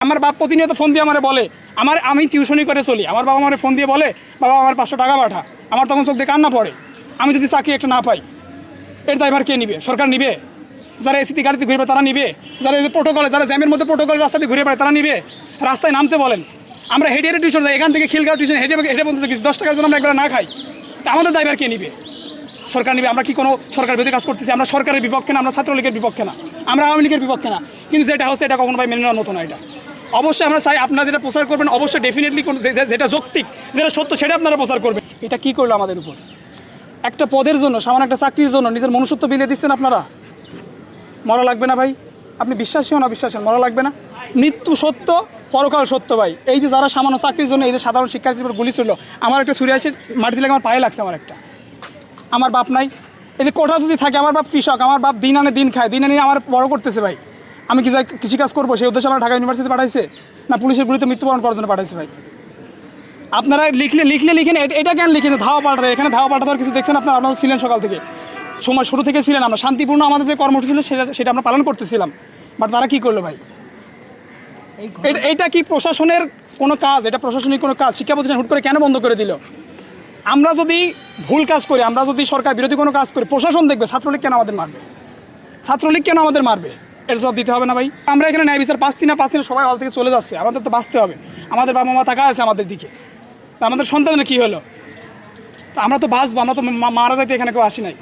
আমার বাপ প্রতিনিয়ত ফোন দিয়ে আমারে বলে, আমি টিউশনি করে চলি, আমার বাবা আমার ফোন দিয়ে বলে, বাবা আমার 500 টাকা পাঠা। আমার তখন চোখ দিয়ে কান্না পড়ে। আমি যদি চাকরি একটা না পাই, এর দায়ভার কে নিবে? সরকার নিবে? যারা এসিতে গাড়িতে ঘুরে তারা নিবে? যারা প্রোটোকলে, যারা জ্যামের মধ্যে প্রোটোকল রাস্তাতে ঘুরে বেড়ায় তারা নিবে? রাস্তায় নামতে বলেন, আমরা হেঁটে হেঁটে টিউশন যাই, এখান থেকে খিলগাঁও টিউশন হেঁটে হেঁটে পর্যন্ত 10 টাকার জন্য আমরা একবার না খাই, আমাদের দায়ভার কে নিবে? সরকার নিবে। আমরা কি কোনো সরকার বিরোধী কাজ করতেছি? আমরা সরকারের বিপক্ষে না, আমরা ছাত্রলীগের বিপক্ষে না, আমরা আওয়ামী লীগের বিপক্ষে না, কিন্তু যেটা হচ্ছে এটা কখনো ভাই মেনে নেওয়ার মতো না। এটা অবশ্যই আমরা চাই আপনারা যেটা প্রচার করবেন অবশ্যই ডেফিনেটলি যেটা যৌক্তিক, যেটা সত্য সেটা আপনারা প্রচার করবেন। এটা কি করলো আমাদের উপর? একটা পদের জন্য, সামান্য একটা চাকরির জন্য নিজের মনুষ্যত্ব বিলিয়ে দিচ্ছেন আপনারা। মরা লাগবে না ভাই? আপনি বিশ্বাসী হন অবিশ্বাসী হন, মরা লাগবে না? মৃত্যু সত্য, পরকাল সত্য ভাই। এই যে যারা সামান্য চাকরির জন্য এই যে সাধারণ শিক্ষার্থীর উপর গুলি ছিল, আমার একটা ছুরি আসে মাটিতে লাগে আমার পায়ে লাগছে। আমার বাপ নাই, এই যে কোঠা যদি থাকে, আমার বাপ কৃষক, আমার বাপ দিন আনে দিন খায়, দিন আনে আমার বড় করতেছে ভাই। আমি কি যাই কৃষিকাজ করবো? সেই উদ্দেশ্যে আমার ঢাকা ইউনিভার্সিটি পাঠাইছে না পুলিশের গুলিতে মৃত্যুবরণ করার জন্য পাঠাইছে ভাই? আপনারা লিখেন, এটা কেন লিখেন ধাওয়া পাল্টা? এখানে ধাওয়া পাল্টা কিছু দেখছেন আপনারা ছিলেন সকাল থেকে, সময় শুরু থেকে ছিলেন। আমরা শান্তিপূর্ণ আমাদের যে কর্মসূচি ছিল সেটা আমরা পালন করতেছিলাম, বাট তারা কি করলো ভাই? এটা কি প্রশাসনের কোনো কাজ? এটা প্রশাসনিক কোনো কাজ? শিক্ষা প্রতিষ্ঠান হুট করে কেন বন্ধ করে দিল? আমরা যদি ভুল কাজ করি, আমরা যদি সরকার বিরোধী কোনো কাজ করি, প্রশাসন দেখবে ছাত্রলীগ কেন আমাদের মারবে? ছাত্রলীগ কেন আমাদের মারবে? এর জবাব দিতে হবে না ভাই? আমরা এখানে ন্যায় বিচার পাচ্ছি না, সবাই হল থেকে চলে যাচ্ছে। আমাদের তো বাঁচতে হবে, আমাদের বাবা মা তাকায় আছে আমাদের দিকে, তা আমাদের সন্তানের কী হলো? তা আমরা তো বাঁচবো, আমরা তো মারা যাইতে এখানে কেউ আসি নাই।